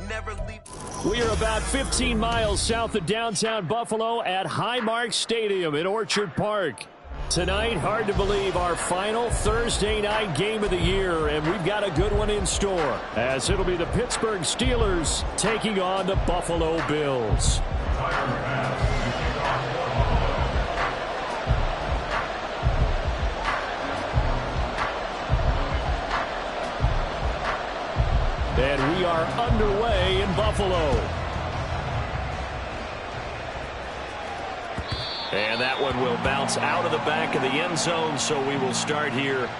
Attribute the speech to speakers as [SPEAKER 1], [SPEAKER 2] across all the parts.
[SPEAKER 1] Never leave.
[SPEAKER 2] We are about 15 miles south of downtown Buffalo at Highmark Stadium in Orchard Park. Tonight, hard to believe, our final Thursday night game of the year, and we've got a good one in store, as it'll be the Pittsburgh Steelers taking on the Buffalo Bills. And we are underway in Buffalo. And that one will bounce out of the back of the end zone, so we will start here.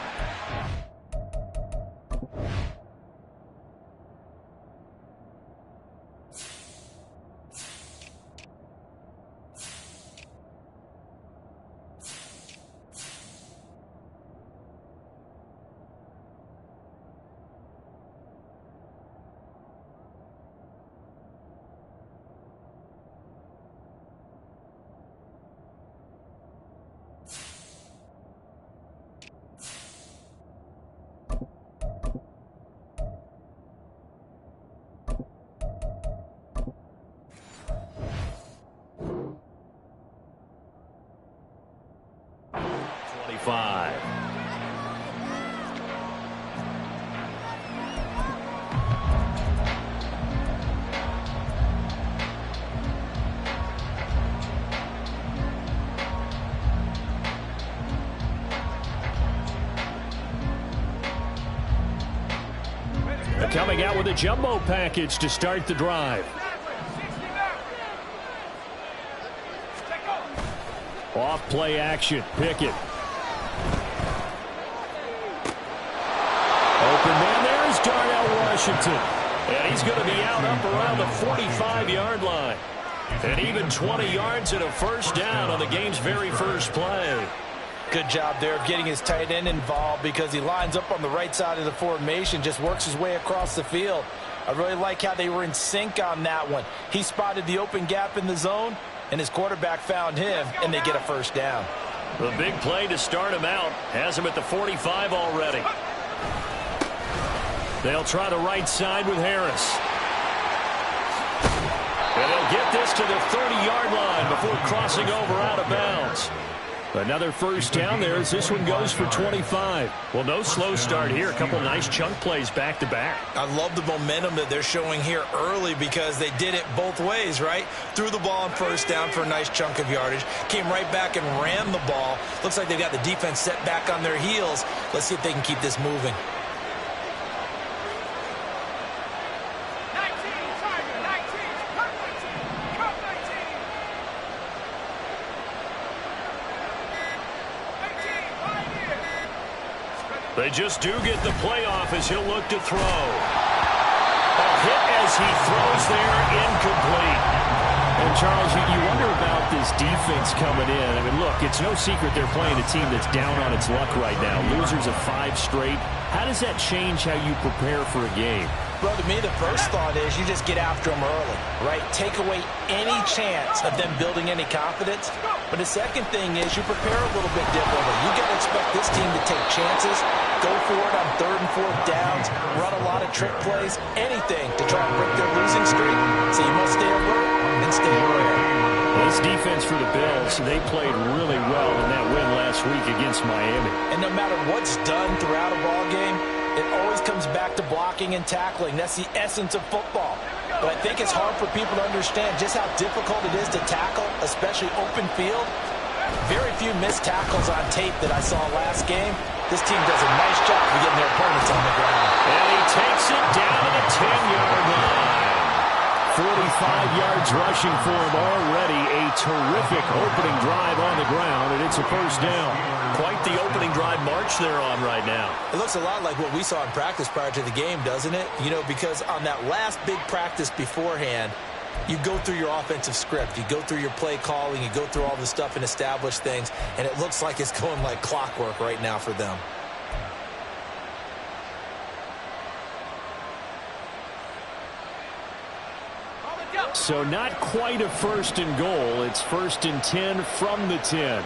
[SPEAKER 2] Coming out with a jumbo package to start the drive. Off play action. Pickett. Open man. There's Darnell Washington. And he's going to be out up around the 45-yard line. And even 20 yards and a first down on the game's very first play.
[SPEAKER 3] Good job there of getting his tight end involved, because he lines up on the right side of the formation, just works his way across the field. I really like how they were in sync on that one. He spotted the open gap in the zone, and his quarterback found him, and they get a first down.
[SPEAKER 2] The big play to start him out has him at the 45 already. They'll try the right side with Harris. And they'll get this to the 30-yard line before crossing over out of bounds. Another first down there as this one goes for 25. Well, no slow start here. A couple nice chunk plays back-to-back.
[SPEAKER 3] I love the momentum that they're showing here early, because they did it both ways, right? Threw the ball on first down for a nice chunk of yardage. Came right back and ran the ball. Looks like they've got the defense set back on their heels. Let's see if they can keep this moving.
[SPEAKER 2] They just do get the playoff as he'll look to throw. A hit as he throws there, incomplete. And Charles, you wonder about this defense coming in. I mean, look, it's no secret they're playing a team that's down on its luck right now. Losers of 5 straight. How does that change how you prepare for a game?
[SPEAKER 3] Well, to me, the first thought is you just get after them early, right? Take away any chance of them building any confidence. But the second thing is you prepare a little bit differently. You got to expect this team to take chances, go for it on 3rd and 4th downs, run a lot of trick plays, anything to try and break their losing streak. So you must stay alert and stay aware.
[SPEAKER 2] This defense for the Bills, they played really well in that win last week against Miami.
[SPEAKER 3] And no matter what's done throughout a ball game, it always comes back to blocking and tackling. That's the essence of football. But I think it's hard for people to understand just how difficult it is to tackle, especially open field. Very few missed tackles on tape that I saw last game. This team does a nice job of getting their opponents on the ground.
[SPEAKER 2] And he takes it down to the 10-yard line. 45 yards rushing for him already. A terrific opening drive on the ground, and it's a first down. Quite the opening drive march they're on right now.
[SPEAKER 3] It looks a lot like what we saw in practice prior to the game, doesn't it? You know, because on that last big practice beforehand, you go through your offensive script, you go through your play calling, you go through all the stuff and establish things, and it looks like it's going like clockwork right now for them.
[SPEAKER 2] So not quite a 1st and goal. It's 1st and 10 from the 10.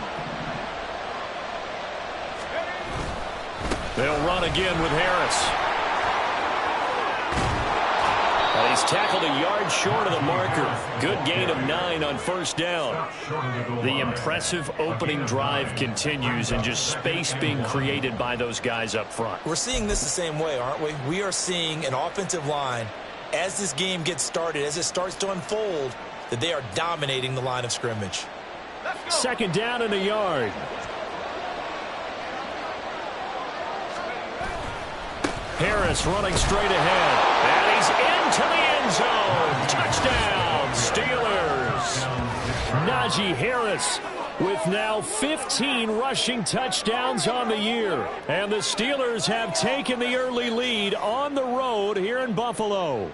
[SPEAKER 2] They'll run again with Harris. And he's tackled a yard short of the marker. Good gain of 9 on first down. The impressive opening drive continues, and just space being created by those guys up front.
[SPEAKER 3] We're seeing this the same way, aren't we? We are seeing an offensive line, as this game gets started, as it starts to unfold, that they are dominating the line of scrimmage.
[SPEAKER 2] Second down and a yard. Harris running straight ahead. And he's into the end zone. Touchdown, Steelers. Najee Harris with now 15 rushing touchdowns on the year. And the Steelers have taken the early lead on the road here in Buffalo.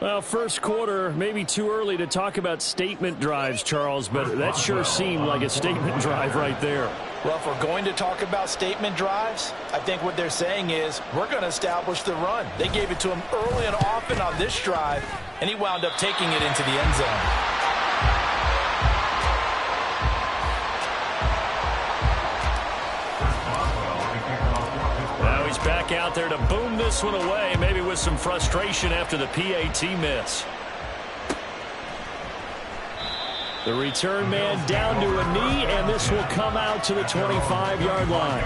[SPEAKER 2] Well, first quarter, maybe too early to talk about statement drives, Charles, but that sure seemed like a statement drive right there.
[SPEAKER 3] Well, if we're going to talk about statement drives, I think what they're saying is we're going to establish the run. They gave it to him early and often on this drive, and he wound up taking it into the end zone.
[SPEAKER 2] Now he's back out there to boom this one away, maybe with some frustration after the PAT miss. The return man down to a knee, and this will come out to the 25-yard line.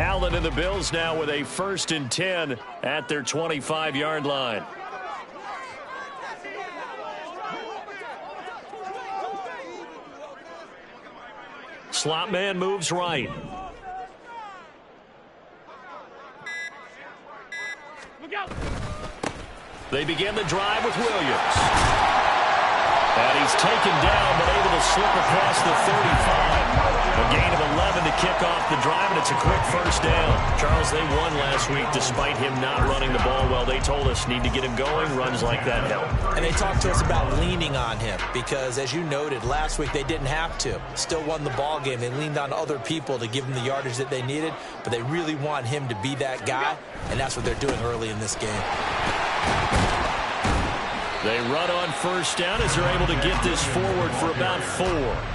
[SPEAKER 2] Allen and the Bills now with a 1st and 10 at their 25-yard line. Slot man moves right. They begin the drive with Williams. And he's taken down, but able to slip across the 35. A gain of 11 to kick off the drive, and it's a quick first down. Charles, they won last week despite him not running the ball well. They told us need to get him going. Runs like that help.
[SPEAKER 3] And they talked to us about leaning on him because, as you noted, last week they didn't have to. Still won the ball game. They leaned on other people to give them the yardage that they needed, but they really want him to be that guy, and that's what they're doing early in this game.
[SPEAKER 2] They run on first down as they're able to get this forward for about 4.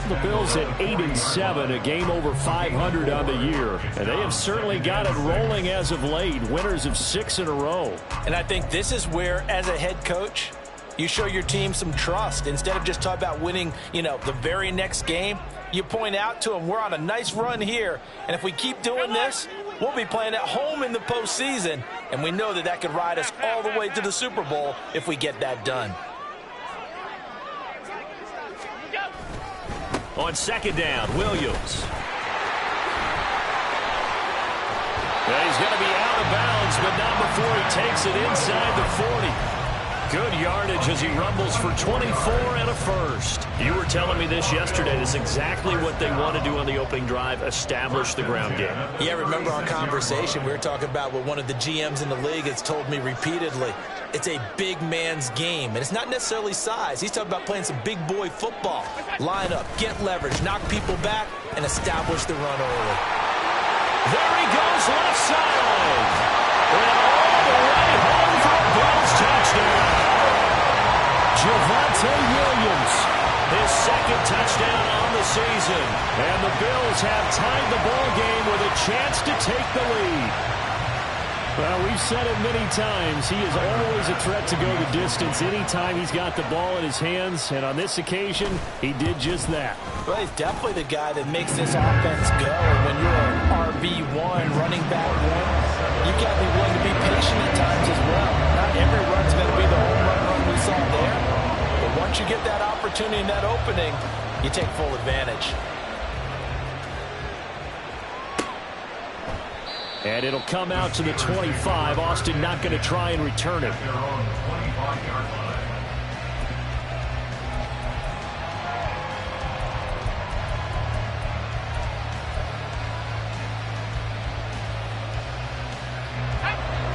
[SPEAKER 2] The Bills at 8-7, a game over 500 on the year. And they have certainly got it rolling as of late, winners of 6 in a row.
[SPEAKER 3] And I think this is where, as a head coach, you show your team some trust. Instead of just talking about winning, the very next game, you point out to them, we're on a nice run here. And if we keep doing this, we'll be playing at home in the postseason. And we know that could ride us all the way to the Super Bowl if we get that done.
[SPEAKER 2] On second down, Williams. Well, he's going to be out of bounds, but not before he takes it inside the 40. Good yardage as he rumbles for 24 and a first. You were telling me this yesterday. This is exactly what they want to do on the opening drive, establish the ground game.
[SPEAKER 3] Yeah, remember our conversation. We were talking about what one of the GMs in the league has told me repeatedly. It's a big man's game, and it's not necessarily size. He's talking about playing some big boy football. Line up, get leverage, knock people back, and establish the run early.
[SPEAKER 2] There he goes, left side. And all the way home for a Bills touchdown. Javonte Williams, his second touchdown on the season. And the Bills have tied the ball game with a chance to take the lead. Well, we've said it many times. He is always a threat to go the distance anytime he's got the ball in his hands. And on this occasion, he did just that.
[SPEAKER 3] Well, he's definitely the guy that makes this offense go. And when you're an RB1, running back one, you got to be willing to be patient at times as well. Not every run's going to be the home run we saw there. But once you get that opportunity and that opening, you take full advantage.
[SPEAKER 2] And it'll come out to the 25. Austin not going to try and return it.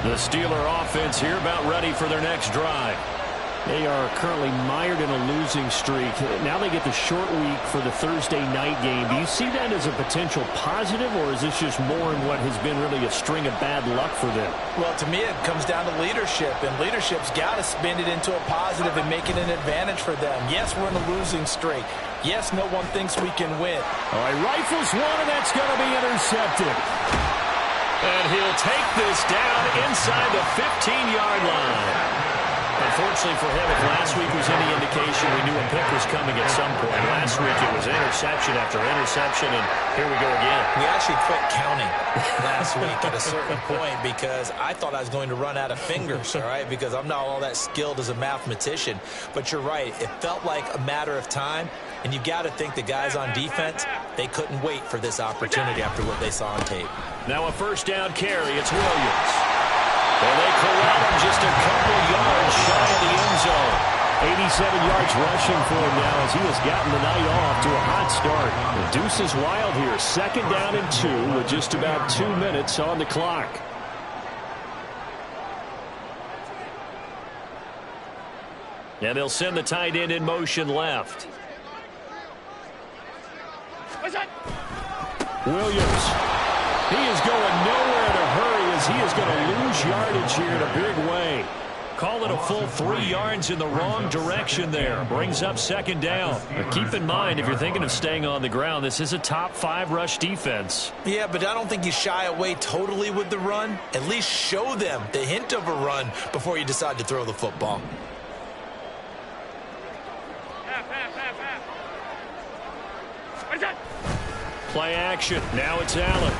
[SPEAKER 2] The Steeler offense here about ready for their next drive. They are currently mired in a losing streak. Now they get the short week for the Thursday night game. Do you see that as a potential positive, or is this just more in what has been really a string of bad luck for them?
[SPEAKER 3] Well, to me, it comes down to leadership, and leadership's got to spin it into a positive and make it an advantage for them. Yes, we're in a losing streak. Yes, no one thinks we can win.
[SPEAKER 2] All right, rifles one, and that's going to be intercepted. And he'll take this down inside the 15-yard line. Unfortunately for him, if last week was any indication, we knew a pick was coming at some point. Last week it was interception after interception, and here we go again.
[SPEAKER 3] We actually quit counting last week at a certain point because I thought I was going to run out of fingers, all right, because I'm not all that skilled as a mathematician. But you're right. It felt like a matter of time, and you've got to think the guys on defense, they couldn't wait for this opportunity after what they saw on tape.
[SPEAKER 2] Now a first down carry. It's Williams. And they corral him just a couple yards shy of the end zone. 87 yards rushing for him now as he has gotten the night off to a hot start. The deuce is wild here. Second down and 2 with just about 2 minutes on the clock. And they'll send the tight end in motion left. Williams. He is going nowhere in a hurry as he is going to lose yardage here in a big way. Call it a full 3 yards in the wrong direction there. Brings up second down. But keep in mind, if you're thinking of staying on the ground, this is a top 5 rush defense.
[SPEAKER 3] Yeah, but I don't think you shy away totally with the run. At least show them the hint of a run before you decide to throw the football.
[SPEAKER 2] Play action. Now it's Allen.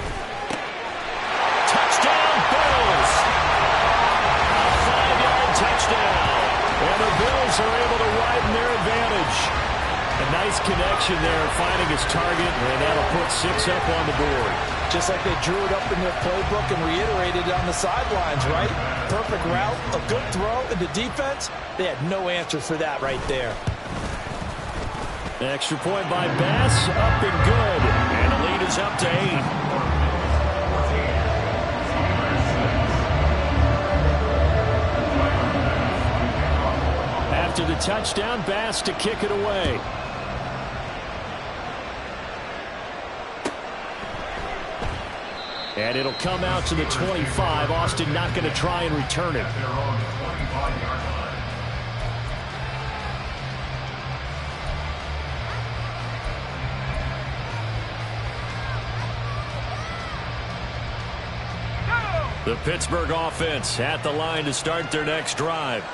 [SPEAKER 2] Touchdown, Bills. A 5-yard touchdown. And the Bills are able to widen their advantage. A nice connection there, finding his target, and that'll put 6 up on the board.
[SPEAKER 3] Just like they drew it up in their playbook and reiterated it on the sidelines, right? Perfect route, a good throw, and the defense, they had no answer for that right there.
[SPEAKER 2] Extra point by Bass, up and good. And the lead is up to 8. After the touchdown, Bass to kick it away. And it'll come out to the 25. Austin not going to try and return it. The Pittsburgh offense at the line to start their next drive.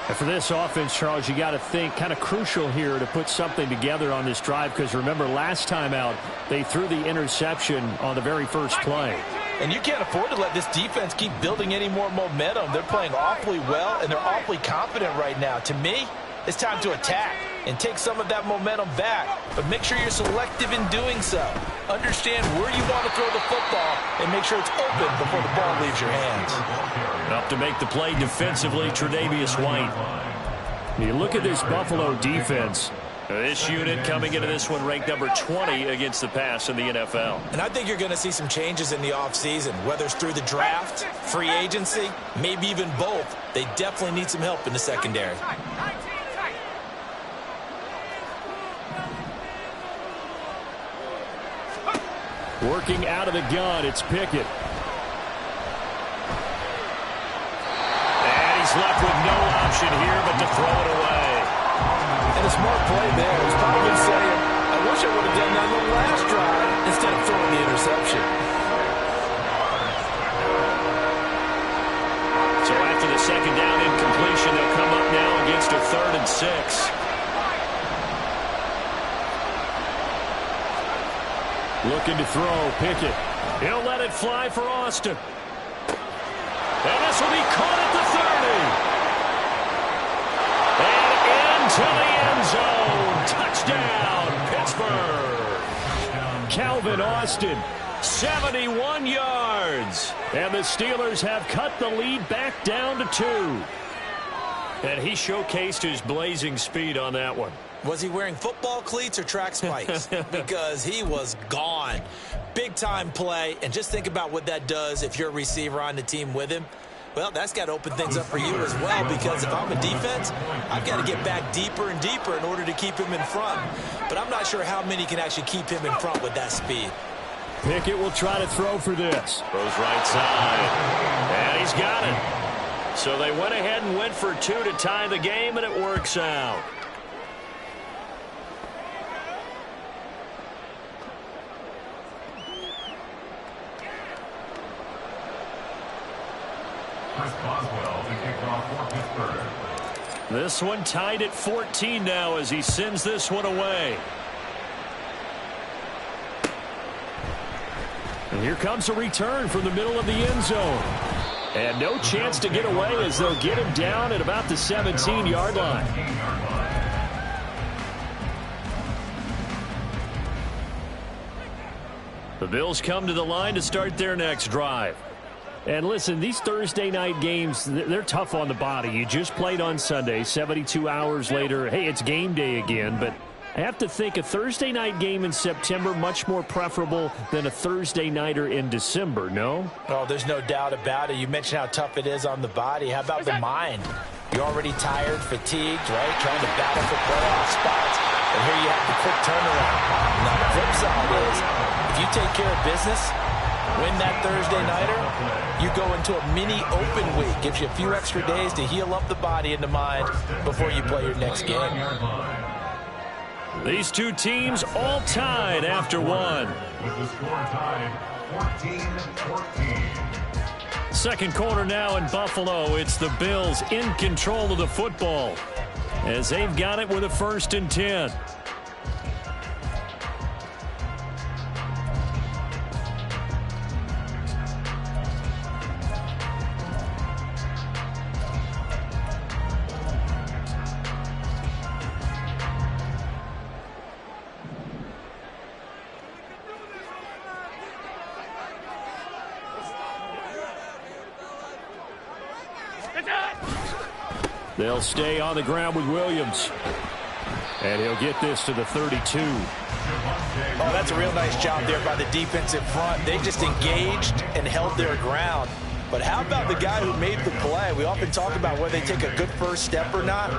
[SPEAKER 2] And for this offense, Charles, you got to think kind of crucial here to put something together on this drive, because remember last time out they threw the interception on the very first play.
[SPEAKER 3] And you can't afford to let this defense keep building any more momentum. They're playing awfully well, and they're awfully confident right now. To me, it's time to attack and take some of that momentum back. But make sure you're selective in doing so. Understand where you want to throw the football and make sure it's open before the ball leaves your hands.
[SPEAKER 2] Up to make the play defensively, Tre'Davious White. You look at this Buffalo defense. This unit coming into this one ranked number 20 against the pass in the NFL.
[SPEAKER 3] And I think you're going to see some changes in the offseason, whether it's through the draft, free agency, maybe even both. They definitely need some help in the secondary.
[SPEAKER 2] Working out of the gun, it's Pickett. And he's left with no option here but to throw it away.
[SPEAKER 3] And a smart play there. He's probably saying, I wish I would have done that on the last drive instead of throwing the interception.
[SPEAKER 2] So after the second down incompletion, they'll come up now against a 3rd and 6. Looking to throw, Pickett. He'll let it fly for Austin. And this will be caught at the 30. And into the end zone. Touchdown, Pittsburgh. Calvin Austin, 71 yards. And the Steelers have cut the lead back down to 2. And he showcased his blazing speed on that one.
[SPEAKER 3] Was he wearing football cleats or track spikes? Because he was gone. Big-time play, and just think about what that does if you're a receiver on the team with him. Well, that's got to open things up for you as well, because if I'm a defense, I've got to get back deeper and deeper in order to keep him in front. But I'm not sure how many can actually keep him in front with that speed.
[SPEAKER 2] Pickett will try to throw for this. Throws right side. And he's got it. So they went ahead and went for 2 to tie the game, and it works out. This one tied at 14 now as he sends this one away. And here comes a return from the middle of the end zone. And no chance to get away as they'll get him down at about the 17-yard line. The Bills come to the line to start their next drive. And listen, these Thursday night games, they're tough on the body. You just played on Sunday, 72 hours later. Hey, it's game day again, but I have to think a Thursday night game in September much more preferable than a Thursday nighter in December, no?
[SPEAKER 3] Oh, there's no doubt about it. You mentioned how tough it is on the body. How about the mind? You're already tired, fatigued, right? Trying to battle for playoff spots. And here you have the quick turnaround. Now, the flip side is, if you take care of business, win that Thursday nighter, you go into a mini open week. Gives you a few extra days to heal up the body and the mind before you play your next game.
[SPEAKER 2] These two teams all tied after one.
[SPEAKER 1] With the score tied 14-14.
[SPEAKER 2] Second quarter now in Buffalo. It's the Bills in control of the football as they've got it with a 1st and 10. They'll stay on the ground with Williams. And he'll get this to the 32.
[SPEAKER 3] Oh, that's a real nice job there by the defensive front. They just engaged and held their ground. But how about the guy who made the play? We often talk about whether they take a good first step or not.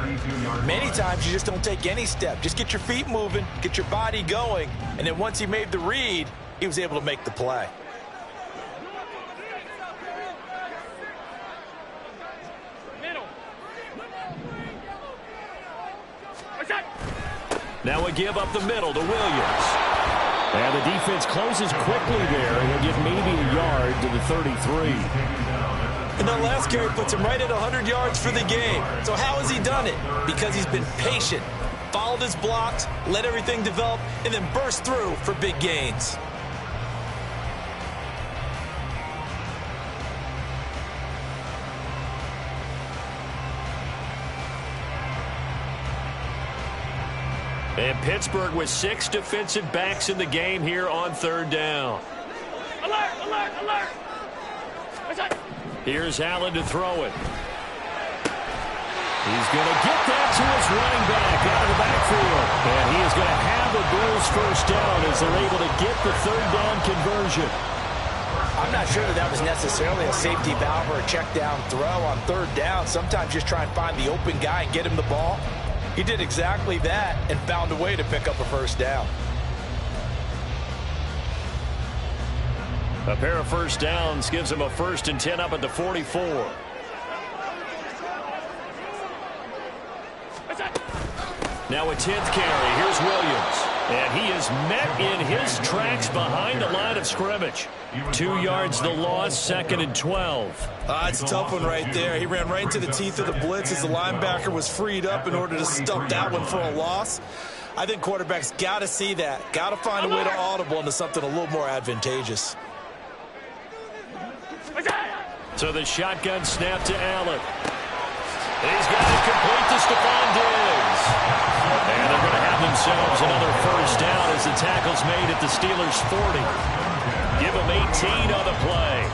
[SPEAKER 3] Many times you just don't take any step. Just get your feet moving, get your body going, and then once he made the read, he was able to make the play.
[SPEAKER 2] Now a give up the middle to Williams. And the defense closes quickly there, and he'll get maybe a yard to the 33.
[SPEAKER 3] And that last carry puts him right at 100 yards for the game. So how has he done it? Because he's been patient, followed his blocks, let everything develop, and then burst through for big gains.
[SPEAKER 2] And Pittsburgh with 6 defensive backs in the game here on 3rd down.
[SPEAKER 4] Alert, alert, alert.
[SPEAKER 2] Here's Allen to throw it. He's going to get that to his running back out of the backfield. And he is going to have the Bills 1st down as they're able to get the 3rd down conversion.
[SPEAKER 3] I'm not sure that was necessarily a safety valve or a check down throw on 3rd down. Sometimes just try and find the open guy and get him the ball. He did exactly that and found a way to pick up a 1st down.
[SPEAKER 2] A pair of 1st downs gives him a 1st and 10 up at the 44. Now a 10th carry. Here's Williams. And he is met in his tracks behind the line of scrimmage. 2 yards the loss, 2nd and 12.
[SPEAKER 3] It's a tough one right there. He ran right into the teeth of the blitz as the linebacker was freed up in order to stop that one for a loss. I think quarterbacks got to see that. Got to find a way to audible into something a little more advantageous.
[SPEAKER 2] So the shotgun snap to Allen. And he's got it complete to Stephon Diggs. And they're going to have themselves another first down as the tackle's made at the Steelers' 40. Give them 18 on the play.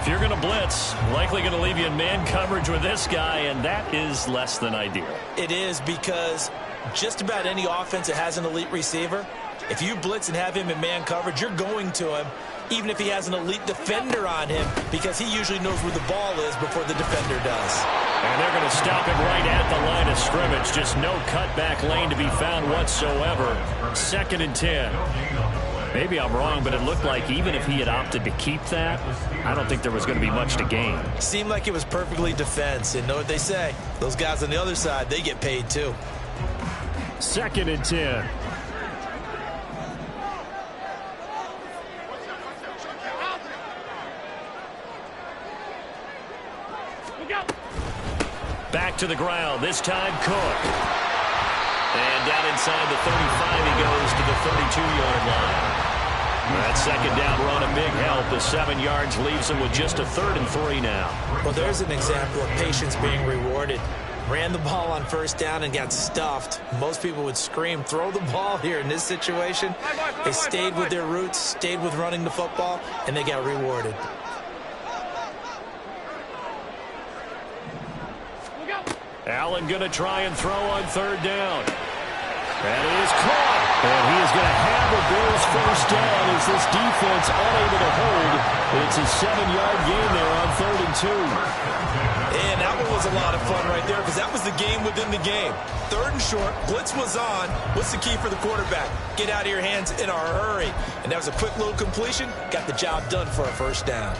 [SPEAKER 2] If you're going to blitz, likely going to leave you in man coverage with this guy, and that is less than ideal.
[SPEAKER 3] It is, because just about any offense that has an elite receiver, if you blitz and have him in man coverage, you're going to him, even if he has an elite defender on him, because he usually knows where the ball is before the defender does.
[SPEAKER 2] And they're going to stop him right at the line of scrimmage. Just no cutback lane to be found whatsoever. 2nd and 10. Maybe I'm wrong, but it looked like even if he had opted to keep that, I don't think there was going to be much to gain.
[SPEAKER 3] Seemed like it was perfectly defense. And know what they say? Those guys on the other side, they get paid too.
[SPEAKER 2] 2nd and 10. Back to the ground. This time, Cook. And down inside the 35, he goes to the 32-yard line. That second down run, a big help. The 7 yards leaves him with just a 3rd and 3 now.
[SPEAKER 3] Well, there's an example of patience being rewarded. Ran the ball on first down and got stuffed. Most people would scream, throw the ball here. In this situation, they stayed with their roots, stayed with running the football, and they got rewarded.
[SPEAKER 2] Allen going to try and throw on 3rd down. That is caught. And he is going to have a Bills first down as this defense unable to hold. It's a 7-yard gain there on 3rd and 2.
[SPEAKER 3] And that one was a lot of fun right there, because that was the game within the game. 3rd and short, blitz was on. What's the key for the quarterback? Get out of your hands in a hurry. And that was a quick little completion. Got the job done for a first down.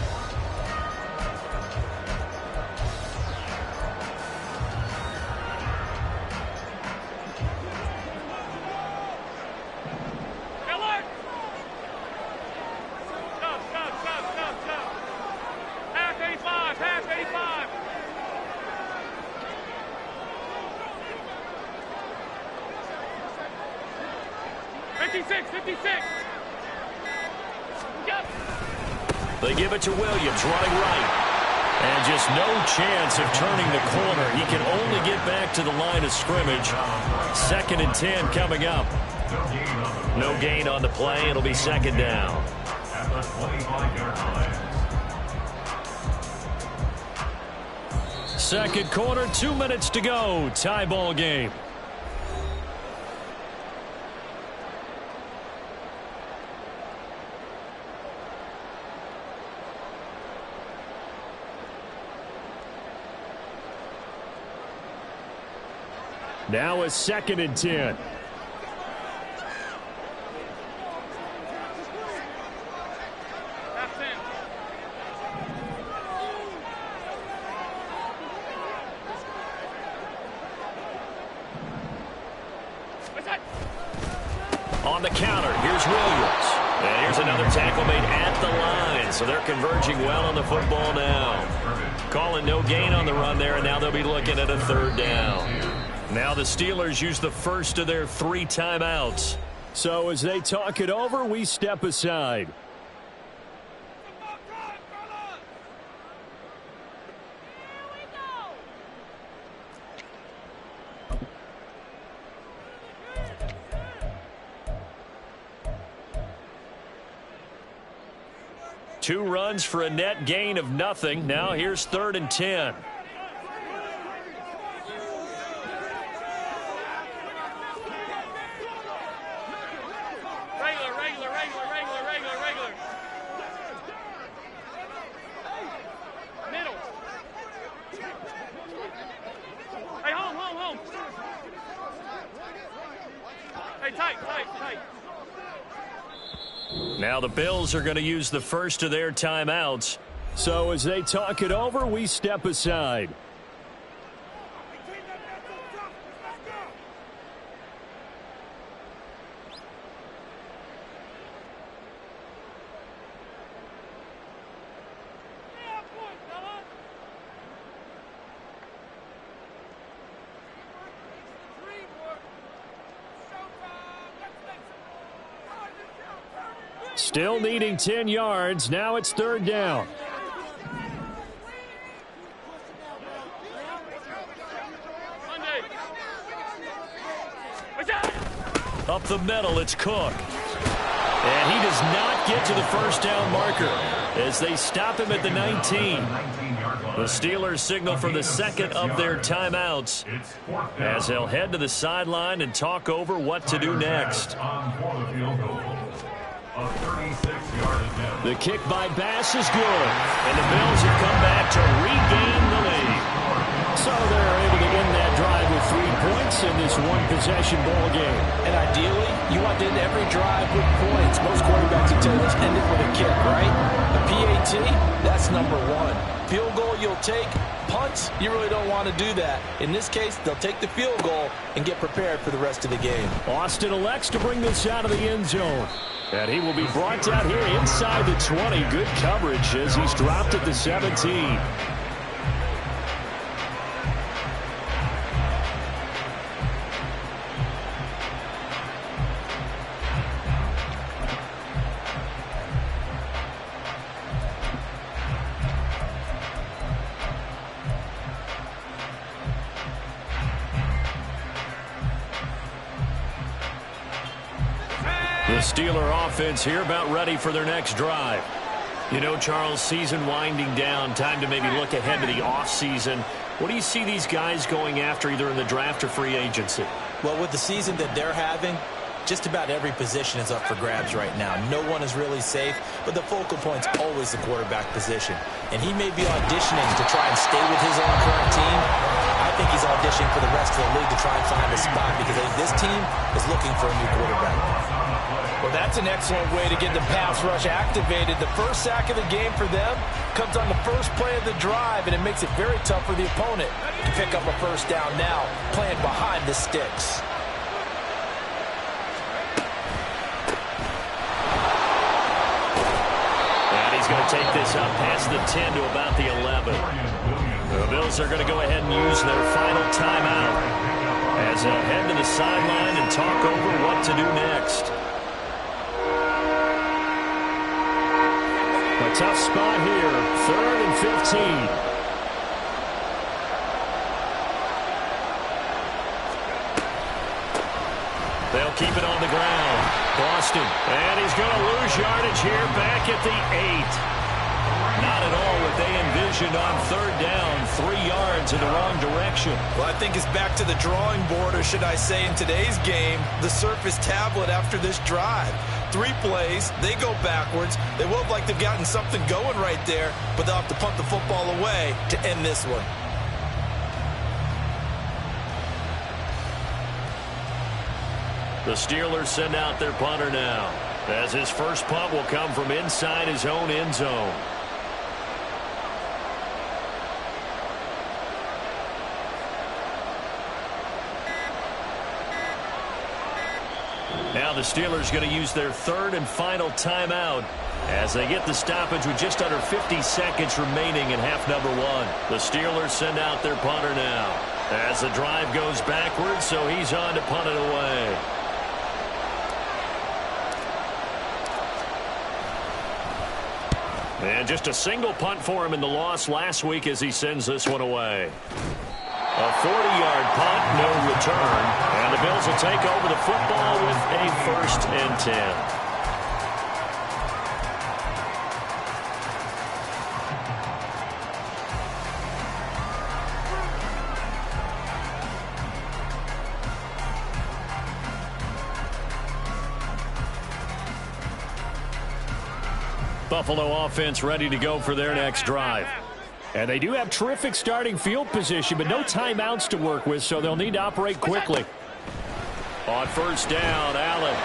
[SPEAKER 2] They give it to Williams, running right. And just no chance of turning the corner. He can only get back to the line of scrimmage. 2nd and 10 coming up. No gain on the play. It'll be 2nd down.
[SPEAKER 1] At the 25-yard line.
[SPEAKER 2] 2nd quarter, 2 minutes to go. Tie ball game. Now a 2nd and 10. On the counter, here's Williams. And here's another tackle made at the line. So they're converging well on the football now. Calling no gain on the run there, and now they'll be looking at a 3rd down. Now the Steelers use the first of their 3 timeouts. So as they talk it over, we step aside. Two runs for a net gain of nothing. Now here's 3rd and 10. Now the Bills are going to use the first of their timeouts. So as they talk it over, we step aside. Still needing 10 yards. Now it's 3rd down. Up the middle, it's Cook. And he does not get to the first down marker as they stop him at the 19. The Steelers signal for the second of their timeouts as they'll head to the sideline and talk over what to do next. The kick by Bass is good, and the Bills have come back to regain the lead. So they're able to end that drive with 3 points in this one-possession ball game.
[SPEAKER 3] And ideally, you want to end every drive with points. Most quarterbacks will tell you, let's end it with a kick, right? A PAT, that's number one. Field goal you'll take. Punts, you really don't want to do that. In this case, they'll take the field goal and get prepared for the rest of the game.
[SPEAKER 2] Austin elects to bring this out of the end zone. And he will be brought down here inside the 20. Good coverage as he's dropped at the 17. The Steeler offense here about ready for their next drive. You know, Charles, season winding down, time to maybe look ahead to the offseason. What do you see these guys going after either in the draft or free agency?
[SPEAKER 3] Well, with the season that they're having, just about every position is up for grabs right now. No one is really safe, but the focal point's always the quarterback position. And he may be auditioning to try and stay with his own current team. I think he's auditioning for the rest of the league to try and find a spot because I think this team is looking for a new quarterback. Well, that's an excellent way to get the pass rush activated. The first sack of the game for them comes on the first play of the drive, and it makes it very tough for the opponent to pick up a first down now, playing behind the sticks.
[SPEAKER 2] And he's going to take this up past the 10 to about the 11. The Bills are going to go ahead and use their final timeout as they'll head to the sideline and talk over what to do next. A tough spot here, 3rd and 15. They'll keep it on the ground. Boston, and he's going to lose yardage here back at the 8. Not at all what they envisioned on 3rd down, 3 yards in the wrong direction.
[SPEAKER 3] Well, I think it's back to the drawing board, or should I say in today's game, the Surface tablet after this drive. 3 plays, they go backwards. They will look like they've gotten something going right there, but they'll have to punt the football away to end this one.
[SPEAKER 2] The Steelers send out their punter now, as his first punt will come from inside his own end zone. Now the Steelers going to use their 3rd and final timeout as they get the stoppage with just under 50 seconds remaining in half number 1. The Steelers send out their punter now as the drive goes backwards, so he's on to punt it away. And just a single punt for him in the loss last week as he sends this one away. A 40-yard punt, no return. And the Bills will take over the football with a 1st and 10. Buffalo offense ready to go for their next drive. And they do have terrific starting field position, but no timeouts to work with, so they'll need to operate quickly. On 1st down, Allen.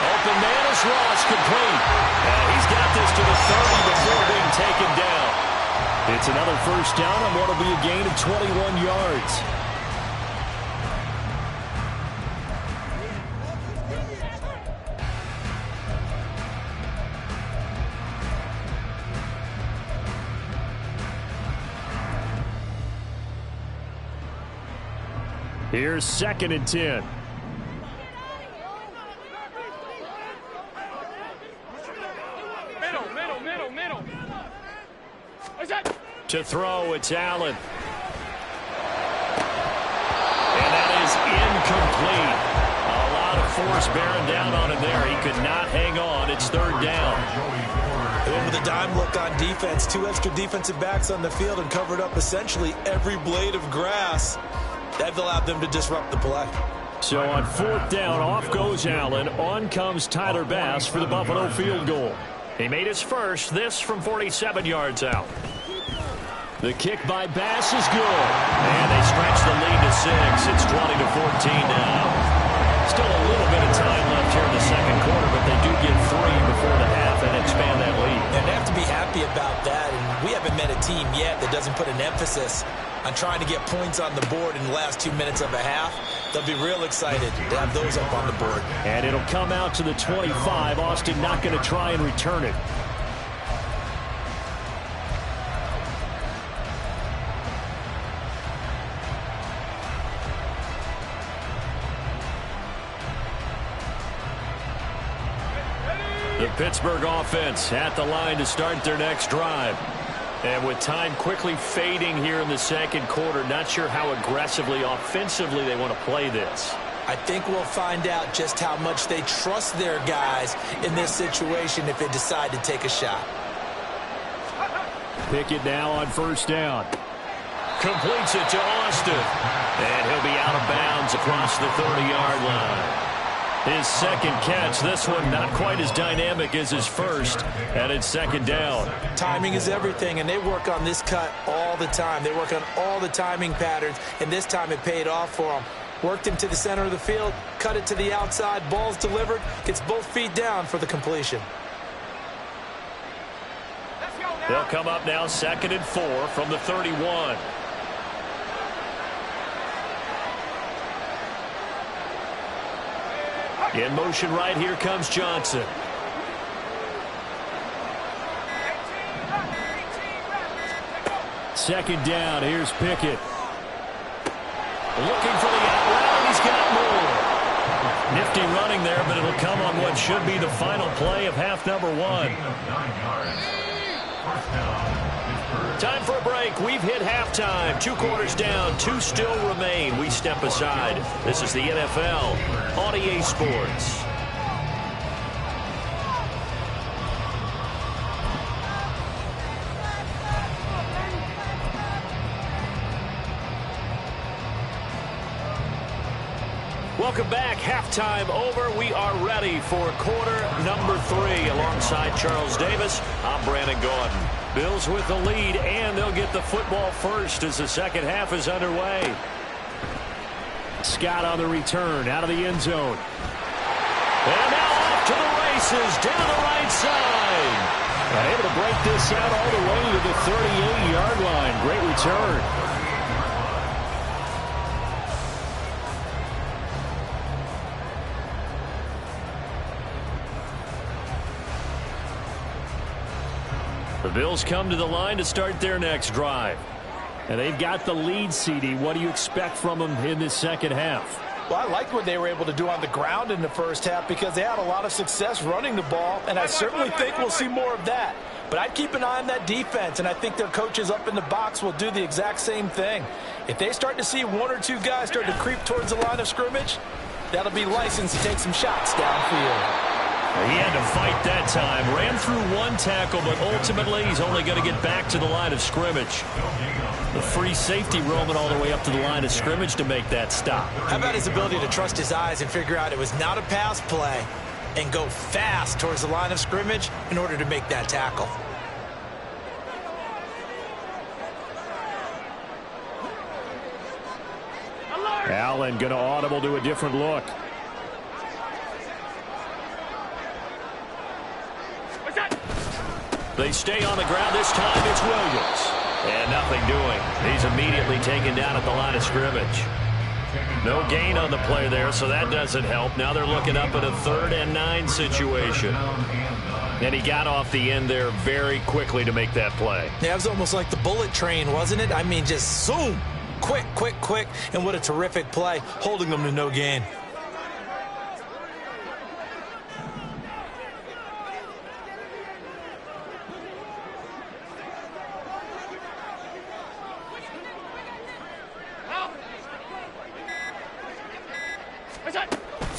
[SPEAKER 2] Open man is Ross, complete. And he's got this to the 30 before being taken down. It's another 1st down on what will be a gain of 21 yards. Here's 2nd and 10.
[SPEAKER 4] Middle.
[SPEAKER 2] To throw, it's Allen. And that is incomplete. A force bearing down on him there. He could not hang on. It's third down.
[SPEAKER 3] And with a dime look on defense, 2 extra defensive backs on the field and covered up essentially every blade of grass. That allowed them to disrupt the play.
[SPEAKER 2] So on fourth down, off goes Allen. On comes Tyler Bass for the Buffalo field goal. He made his first, this from 47 yards out. The kick by Bass is good. And they stretch the lead to 6. It's 20-14 now. Still a little bit of time left here in the second quarter, but they do get 3 before the half and expand that lead.
[SPEAKER 3] And they have to be happy about that. And we haven't met a team yet that doesn't put an emphasis on trying to get points on the board in the last 2 minutes of a half. They'll be real excited to have those up on the board.
[SPEAKER 2] And it'll come out to the 25. Austin not going to try and return it. The Pittsburgh offense at the line to start their next drive. And with time quickly fading here in the second quarter, not sure how aggressively, offensively they want to play this.
[SPEAKER 3] I think we'll find out just how much they trust their guys in this situation if they decide to take a shot.
[SPEAKER 2] Pickett now on first down. Completes it to Austin. And he'll be out of bounds across the 30-yard line. His second catch, this one not quite as dynamic as his first, and it's second down.
[SPEAKER 3] Timing is everything, and they work on this cut all the time. They work on all the timing patterns, and this time it paid off for them. Worked him to the center of the field, cut it to the outside, ball's delivered, gets both feet down for the completion.
[SPEAKER 2] They'll come up now 2nd and 4 from the 31. In motion right, here comes Johnson. Second down, here's Pickett. Looking for the out route, and he's got more. Nifty running there, but it'll come on what should be the final play of half number 1. Time for a break. We've hit halftime. 2 quarters down. 2 still remain. We step aside. This is the NFL on EA Sports. Welcome back. Halftime over. We are ready for quarter number 3. Alongside Charles Davis, I'm Brandon Gaudin. Bills with the lead, and they'll get the football first as the second half is underway. Scott on the return, out of the end zone. And now off to the races, down the right side. And able to break this out all the way to the 38-yard line. Great return. The Bills come to the line to start their next drive. And they've got the lead, CD. What do you expect from them in this second half?
[SPEAKER 3] Well, I liked what they were able to do on the ground in the first half because they had a lot of success running the ball, and I certainly think we'll see more of that. But I'd keep an eye on that defense, and I think their coaches up in the box will do the exact same thing. If they start to see 1 or 2 guys start to creep towards the line of scrimmage, that'll be license to take some shots downfield.
[SPEAKER 2] He had to fight that time. Ran through 1 tackle, but ultimately he's only going to get back to the line of scrimmage. The free safety roaming all the way up to the line of scrimmage to make that stop.
[SPEAKER 3] How about his ability to trust his eyes and figure out it was not a pass play and go fast towards the line of scrimmage in order to make that tackle?
[SPEAKER 2] Allen going to audible to a different look. They stay on the ground. This time it's Williams. And nothing doing. He's immediately taken down at the line of scrimmage. No gain on the play there, so that doesn't help. Now they're looking up at a 3rd and 9 situation. And he got off the end there very quickly to make that play.
[SPEAKER 3] Yeah, it was almost like the bullet train, wasn't it? I mean, just zoom. Quick, quick, quick. And what a terrific play, holding them to no gain.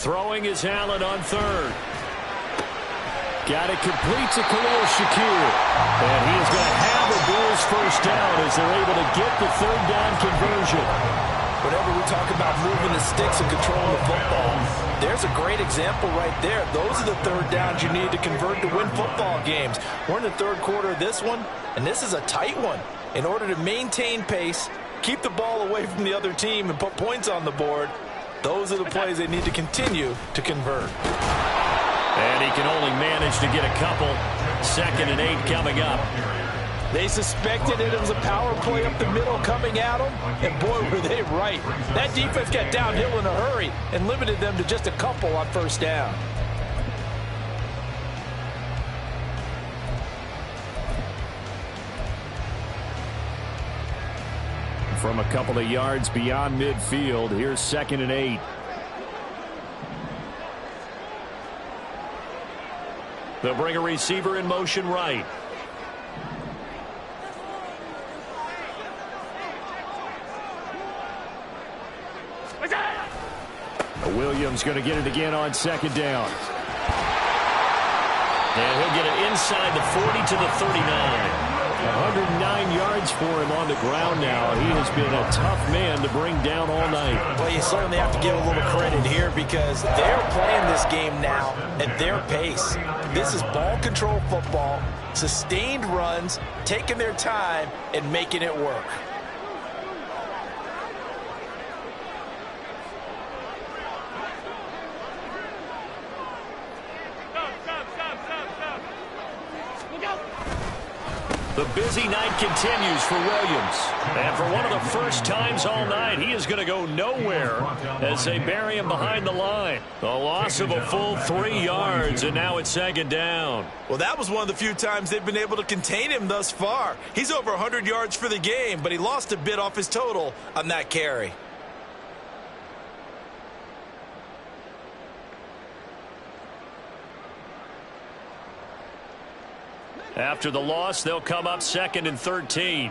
[SPEAKER 2] Throwing is Allen on third. Got it complete to Khalil Shakir. And he is going to have a Bills first down as they're able to get the third down conversion.
[SPEAKER 3] Whenever we talk about moving the sticks and controlling the football, there's a great example right there. Those are the third downs you need to convert to win football games. We're in the third quarter of this one, and this is a tight one. In order to maintain pace, keep the ball away from the other team, and put points on the board, those are the plays they need to continue to convert.
[SPEAKER 2] And he can only manage to get a couple. 2nd and 8 coming up.
[SPEAKER 3] They suspected it was a power play up the middle coming at them, and boy, were they right. That defense got downhill in a hurry and limited them to just a couple on first down.
[SPEAKER 2] From a couple of yards beyond midfield, here's 2nd and 8. They'll bring a receiver in motion right. Williams going to get it again on 2nd down. And he'll get it inside the 40 to the 39. 109 yards for him on the ground now. He has been a tough man to bring down all night.
[SPEAKER 3] Well, you certainly have to give a little credit here because they're playing this game now at their pace. This is ball control football, sustained runs, taking their time, and making it work.
[SPEAKER 2] The busy night continues for Williams. And for one of the first times all night, he is going to go nowhere as they bury him behind the line. A loss of a full 3 yards, and now it's 2nd down.
[SPEAKER 3] Well, that was one of the few times they've been able to contain him thus far. He's over 100 yards for the game, but he lost a bit off his total on that carry.
[SPEAKER 2] After the loss, they'll come up 2nd and 13.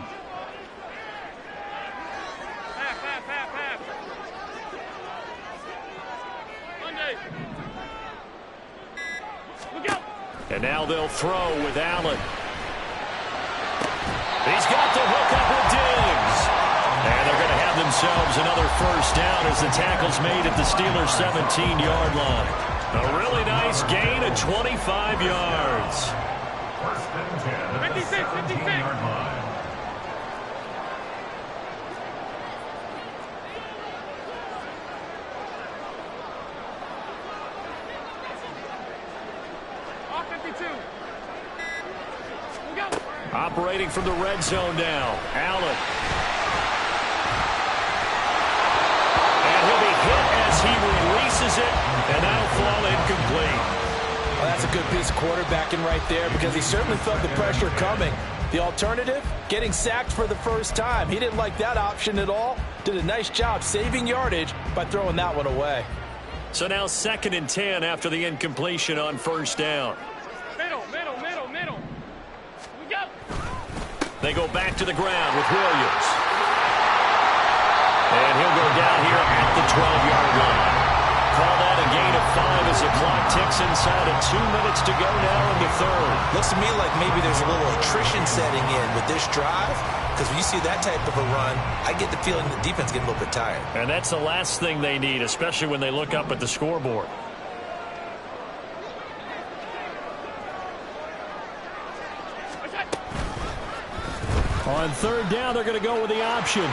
[SPEAKER 2] And now they'll throw with Allen. He's got the hook up with Diggs. And they're going to have themselves another first down as the tackle's made at the Steelers' 17-yard line. A really nice gain of 25 yards.
[SPEAKER 4] 56, 56.
[SPEAKER 2] Operating from the red zone now. Allen. And he'll be hit as he releases it, and that'll fall incomplete.
[SPEAKER 3] Well, that's a good piece of quarterbacking right there because he certainly felt the pressure coming. The alternative, getting sacked for the first time. He didn't like that option at all. Did a nice job saving yardage by throwing that one away.
[SPEAKER 2] So now 2nd and 10 after the incompletion on first down.
[SPEAKER 4] Middle. We go.
[SPEAKER 2] They go back to the ground with Williams. And he'll go down here at the 12-yard line. Call that a gain of 5 as the clock ticks inside of 2 minutes to go now in the third.
[SPEAKER 3] Looks to me like maybe there's a little attrition setting in with this drive because when you see that type of a run, I get the feeling the defense getting a little bit tired.
[SPEAKER 2] And that's the last thing they need, especially when they look up at the scoreboard. On third down, they're going to go with the option. And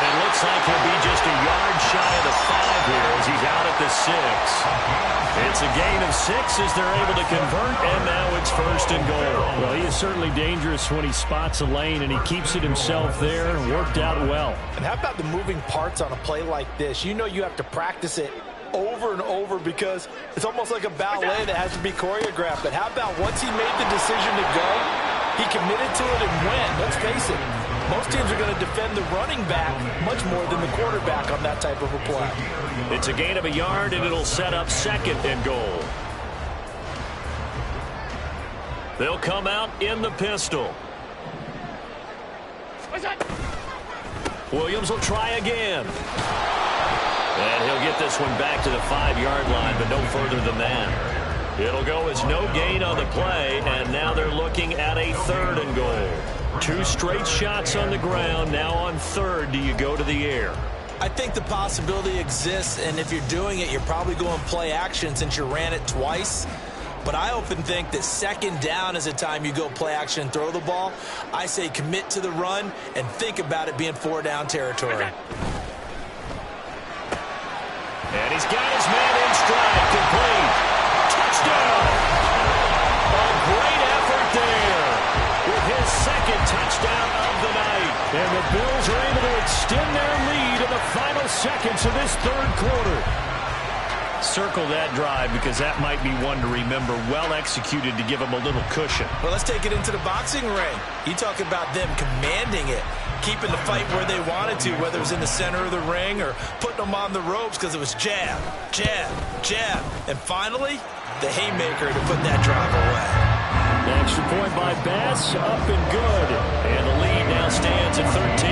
[SPEAKER 2] it looks like he'll be just a yard shy of the 5 here as he's out at the 6. It's a gain of 6 as they're able to convert, and now it's 1st and goal. Well, he is certainly dangerous when he spots a lane, and he keeps it himself there. Worked out well.
[SPEAKER 3] And how about the moving parts on a play like this? You know you have to practice it over and over because it's almost like a ballet that has to be choreographed. But how about once he made the decision to go, he committed to it and went. Let's face it, most teams are going to defend the running back much more than the quarterback on that type of a play.
[SPEAKER 2] It's a gain of a yard, and it'll set up 2nd and goal. They'll come out in the pistol. Williams will try again. And he'll get this one back to the 5-yard line, but no further than that. It'll go as no gain on the play, and now they're looking at a 3rd and goal. 2 straight shots on the ground. Now on 3rd, do you go to the air?
[SPEAKER 3] I think the possibility exists, and if you're doing it, you're probably going play action since you ran it twice. But I often think that 2nd down is the time you go play action and throw the ball. I say commit to the run and think about it being 4-down territory.
[SPEAKER 2] And he's got his man in stride, complete. Touchdown! A great effort there with his 2nd touchdown of the night. And the Bills are able to extend their lead in the final seconds of this 3rd quarter. Circle that drive because that might be one to remember. Well executed to give them a little cushion.
[SPEAKER 3] Well, let's take it into the boxing ring. You talk about them commanding it, keeping the fight where they wanted to, whether it was in the center of the ring or putting them on the ropes because it was jab, jab, jab. And finally, the haymaker to put that drive away.
[SPEAKER 2] The extra point by Bass, up and good. And the lead now stands at 13.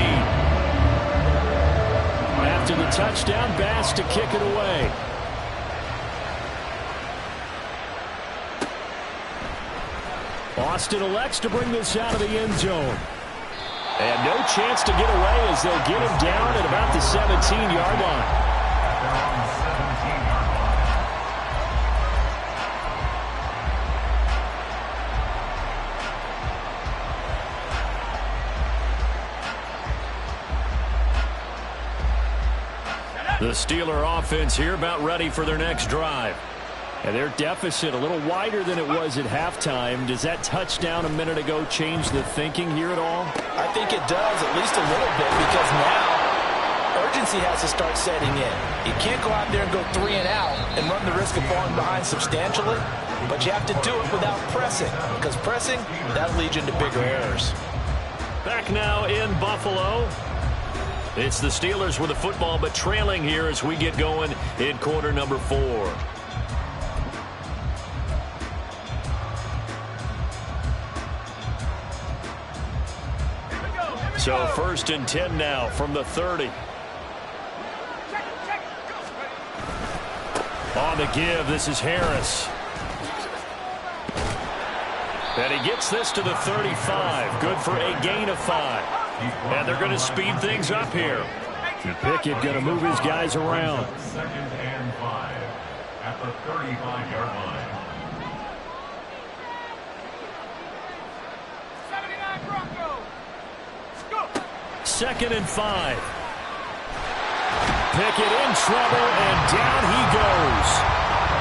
[SPEAKER 2] After the touchdown, Bass to kick it away. Austin elects to bring this out of the end zone. And no chance to get away as they'll get him down at about the 17-yard line. The Steeler offense here about ready for their next drive. And their deficit a little wider than it was at halftime. Does that touchdown a minute ago change the thinking here at all?
[SPEAKER 3] I think it does, at least a little bit, because now urgency has to start setting in. You can't go out there and go 3 and out and run the risk of falling behind substantially, but you have to do it without pressing, because pressing, that leads into bigger errors.
[SPEAKER 2] Back now in Buffalo. It's the Steelers with the football, but trailing here as we get going in quarter number 4. So 1st and 10 now from the 30. On the give, this is Harris. And he gets this to the 35. Good for a gain of 5. And they're going to speed things up here. Pickett going to move his guys around.
[SPEAKER 1] 2nd and 5 at the 35-yard line.
[SPEAKER 4] 79 Broncos. Go.
[SPEAKER 2] 2nd and 5. Pickett in trouble, and down he goes.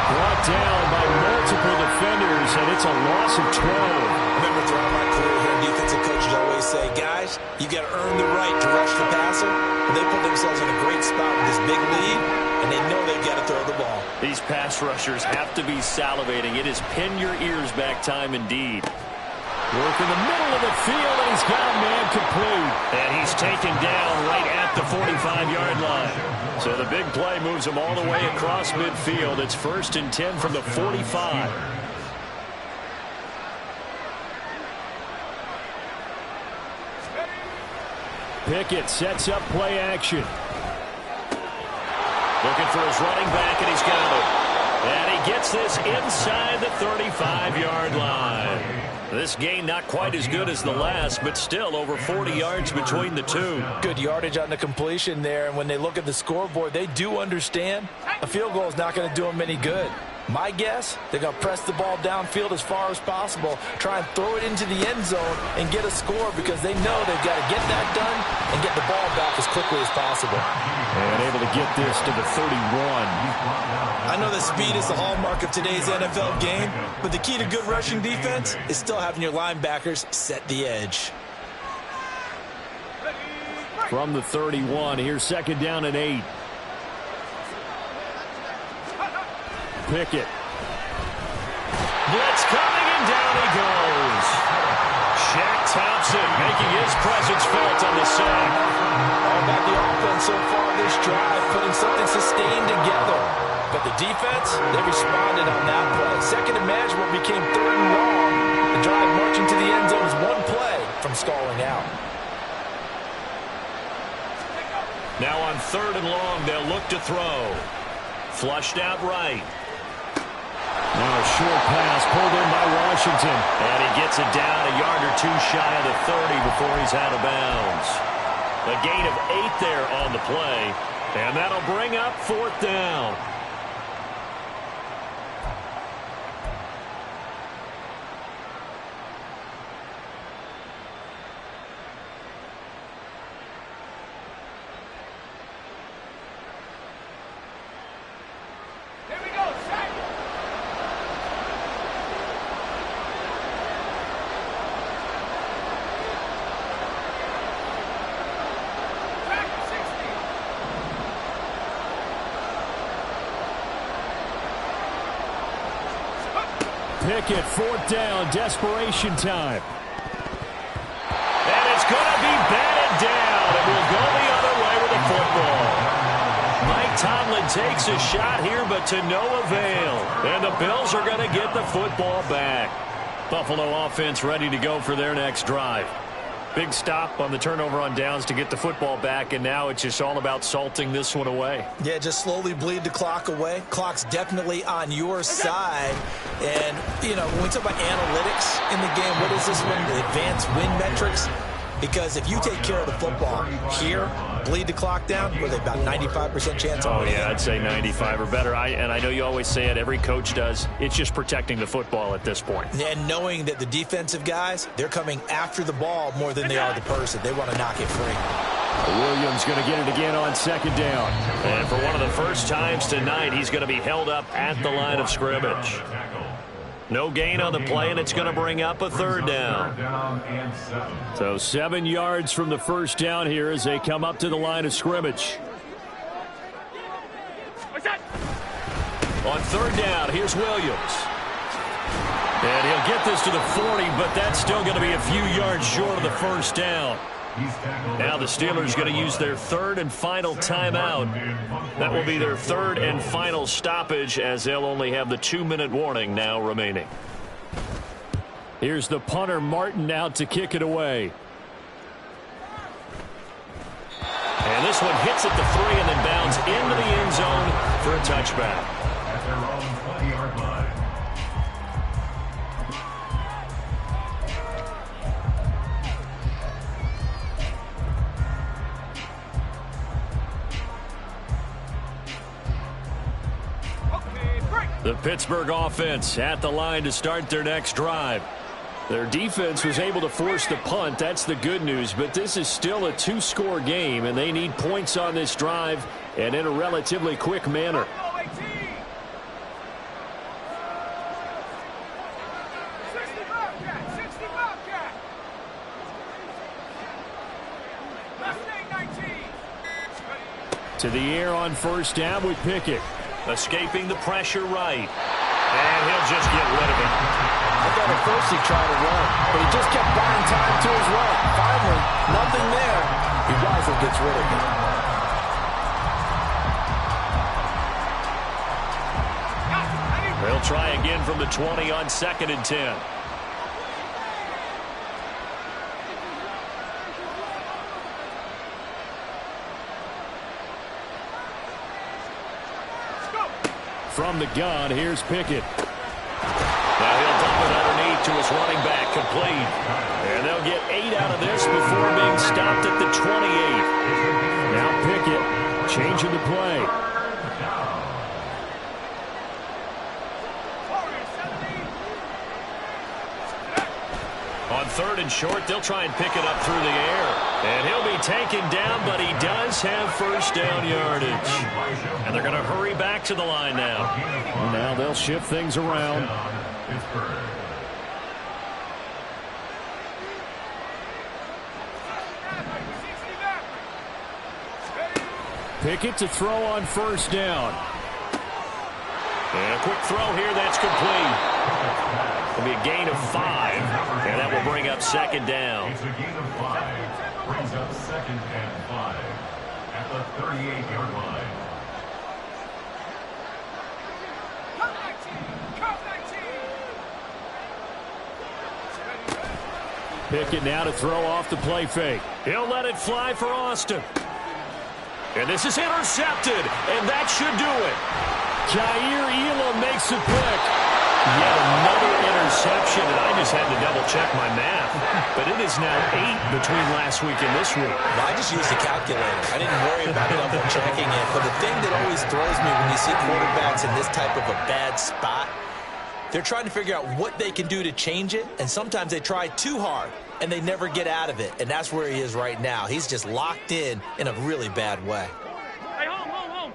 [SPEAKER 2] Brought down by multiple defenders, and it's a loss of 12.
[SPEAKER 3] Remember, throughout my career here, defensive coaches always say, guys, you got to earn the right to rush the passer. But they put themselves in a great spot with this big lead, and they know they've got to throw the ball.
[SPEAKER 2] These pass rushers have to be salivating. It is pin your ears back time indeed. Work in the middle of the field, and he's got a man complete. And he's taken down right at the 45-yard line. So the big play moves him all the way across midfield. It's 1st and 10 from the 45. Pickett sets up play action. Looking for his running back, and he's got it. And he gets this inside the 35-yard line. This gain not quite as good as the last, but still over 40 yards between the two.
[SPEAKER 3] Good yardage on the completion there, and when they look at the scoreboard, they do understand a field goal is not going to do them any good. My guess, they're going to press the ball downfield as far as possible, try and throw it into the end zone and get a score because they know they've got to get that done and get the ball back as quickly as possible.
[SPEAKER 2] And able to get this to the 31.
[SPEAKER 3] I know that speed is the hallmark of today's NFL game, but the key to good rushing defense is still having your linebackers set the edge.
[SPEAKER 2] From the 31, here's 2nd down and 8. Pickett. Blitz coming, and down he goes. Shaq Thompson making his presence felt on the sack.
[SPEAKER 3] All about the offense so far this drive, putting something sustained together. But the defense, they responded on that play. Second and management became 3rd and long. The drive marching to the end zone is one play from stalling out.
[SPEAKER 2] Now on 3rd and long, they'll look to throw. Flushed out right. Now a short pass pulled in by Washington. And he gets it down a yard or two shy of the 30 before he's out of bounds. A gain of 8 there on the play. And that'll bring up 4th down.
[SPEAKER 4] Here we go, set. Back 60.
[SPEAKER 2] Pickett, 4th down, desperation time. And it's going to be batted down. It will go the other way with the football. Mike Tomlin takes a shot here, but to no avail. And the Bills are going to get the football back. Buffalo offense ready to go for their next drive. Big stop on the turnover on downs to get the football back, and now it's just all about salting this one away.
[SPEAKER 3] Yeah, just slowly bleed the clock away. Clock's definitely on your side. And, you know, when we talk about analytics in the game, what is this one? The advanced win metrics? Because if you take care of the football here, bleed the clock down, were they about 95% chance?
[SPEAKER 2] Oh, yeah, I'd say 95 or better. And I know you always say it, every coach does. It's just protecting the football at this point.
[SPEAKER 3] And knowing that the defensive guys, they're coming after the ball more than they are the person. They want to knock it free.
[SPEAKER 2] Williams going to get it again on 2nd down. And for one of the first times tonight, he's going to be held up at the line of scrimmage. No gain on the play, and it's going to bring up a 3rd down. So 7 yards from the first down here as they come up to the line of scrimmage. On 3rd down, here's Williams. And he'll get this to the 40, but that's still going to be a few yards short of the first down. Now the Steelers going to use their 3rd and final timeout. That will be their 3rd and final stoppage, as they'll only have the 2-minute warning now remaining. Here's the punter, Martin, out to kick it away. And this one hits at the 3 and then bounds into the end zone for a touchback.
[SPEAKER 1] At their own 20-yard line.
[SPEAKER 2] The Pittsburgh offense at the line to start their next drive. Their defense was able to force the punt. That's the good news. But this is still a 2-score game, and they need points on this drive and in a relatively quick manner. To the air on 1st down with Pickett. Escaping the pressure right. And he'll just get rid of it.
[SPEAKER 3] I thought at first he tried to run, but he just kept buying time to his right. Finally, nothing there. He wisely gets rid of it.
[SPEAKER 2] They'll try again from the 20 on 2nd and 10. From the gun, here's Pickett. Now he'll dump it underneath to his running back, complete. And they'll get 8 out of this before being stopped at the 28. Now Pickett changing the play. On 3rd and short, they'll try and pick it up through the air. And he'll be taken down, but he does have first down yardage. And they're going to hurry back to the line now. Now they'll shift things around. Pickett to throw on 1st down. And a quick throw here, that's complete. It'll be a gain of 5, and that will bring up 2nd down.
[SPEAKER 1] It's a gain of 5. Brings up 2nd and 5 at the 38-yard line.
[SPEAKER 2] Pickett now to throw off the play fake. He'll let it fly for Austin. And this is intercepted, and that should do it. Jair Elam makes a pick. Yet another interception, and I just had to double-check my math. But it is now 8 between last week and this week.
[SPEAKER 3] I just used a calculator. I didn't worry about double-checking it. But the thing that always throws me when you see quarterbacks in this type of a bad spot, they're trying to figure out what they can do to change it, and sometimes they try too hard, and they never get out of it. And that's where he is right now. He's just locked in a really bad way.
[SPEAKER 4] Hey, home.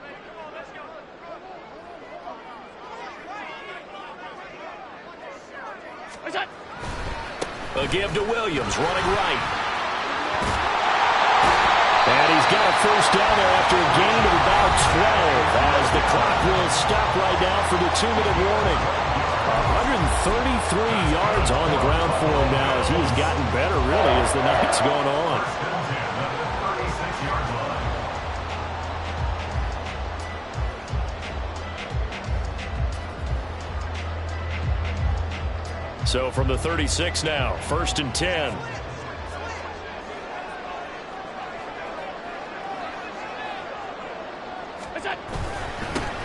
[SPEAKER 4] What's that?
[SPEAKER 2] A give to Williams, running right. And he's got a first down there after a gain of about 12 as the clock will stop right now for the 2-minute warning. 133 yards on the ground for him now as he's gotten better, really, as the night's gone on. So from the 36 now, 1st and 10.
[SPEAKER 4] What's that?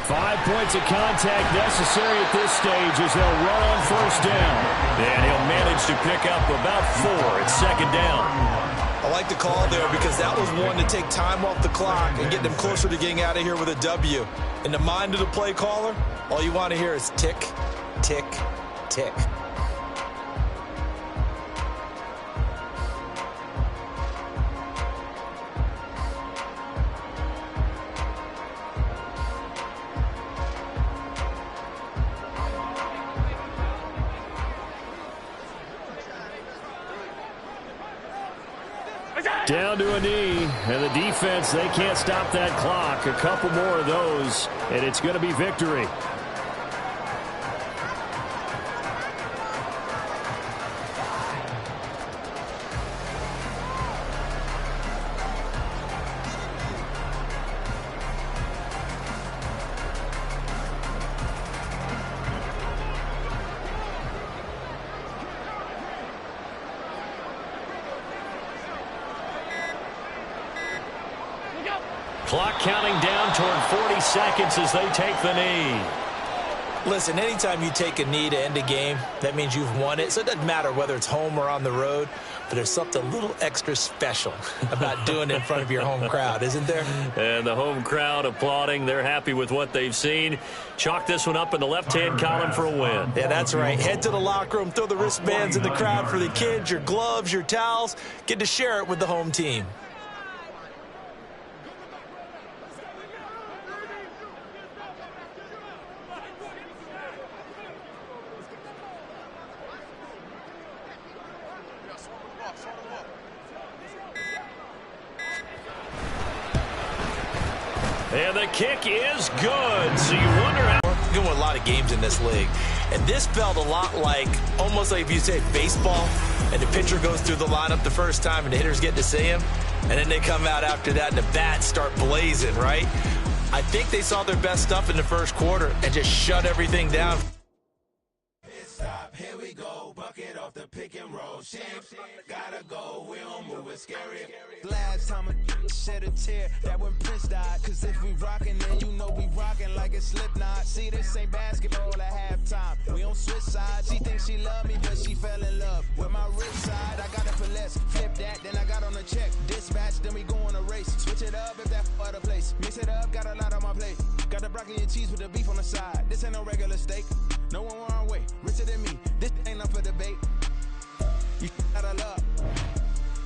[SPEAKER 2] 5 points of contact necessary at this stage as they'll run on 1st down. And he'll manage to pick up about 4 at 2nd down.
[SPEAKER 3] I like the call there because that was one to take time off the clock and get them closer to getting out of here with a W. In the mind of the play caller, all you want to hear is tick, tick, tick.
[SPEAKER 2] Down to a knee, and the defense, they can't stop that clock. A couple more of those, and it's going to be victory. Clock counting down toward 40 seconds as they take the knee.
[SPEAKER 3] Listen, anytime you take a knee to end a game, that means you've won it. So it doesn't matter whether it's home or on the road, but there's something a little extra special about doing it in front of your home crowd, isn't there?
[SPEAKER 2] And the home crowd applauding. They're happy with what they've seen. Chalk this one up in the left-hand column for a win.
[SPEAKER 3] Yeah, that's right. Head to the locker room, throw the wristbands in the crowd for the kids, your gloves, your towels. Get to share it with the home team.
[SPEAKER 2] And the kick is good. So you wonder how...
[SPEAKER 3] We're going with a lot of games in this league. And this felt a lot like, almost like if you say baseball, and the pitcher goes through the lineup the first time and the hitters get to see him, and then they come out after that and the bats start blazing, right? I think they saw their best stuff in the first quarter and just shut everything down.
[SPEAKER 5] Stop, here we go, bucket off the pick and roll. Champs, gotta go, we don't move it scary.
[SPEAKER 6] Last time a shed a tear, that when Prince died. Cause if we rockin', then you know we rockin' like a Slipknot. See, this ain't basketball at halftime. We on switch sides. She thinks she love me, but she fell in love with my rich side. I got it for less. Flip that, then I got on a check. Dispatch, then we go on a race. Switch it up if that other place. Mix it up, got a lot on my plate. Got the broccoli and cheese with the beef on the side. This ain't no regular steak. No one wrong way. Richer than me. This ain't up for debate. You out of luck.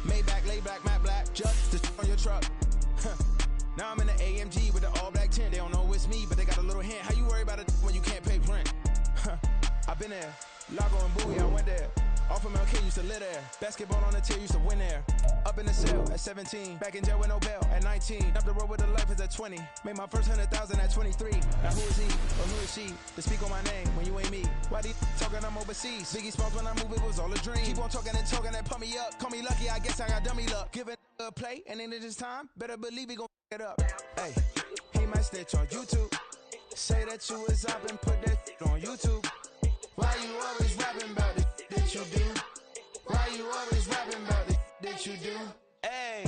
[SPEAKER 6] Maybach, lay back, matte black. Just on your truck. Now I'm in the AMG with the all black tint. They don't know it's me, but they got a little hint. How you worry about it when you can't pay rent? I've been there. Lago and Bowie, I went there. Off of MLK, used to live there. Basketball on the tier, used to win there. Up in the cell at 17. Back in jail with no bail at 19. Up the road with a life is at 20. Made my first 100,000 at 23. Now who is he or who is she to speak on my name when you ain't me? Why these talking I'm overseas? Biggie Smalls when I move, it was all a dream. Keep on talking and pump me up. Call me lucky, I guess I got dummy luck. Give it a play, and then this time, better believe he gon' it up. Hey, he might snitch on YouTube. Say that you was up and put that on YouTube. Why you always rapping about it that you do? Why you always rapping about it that you do? Hey.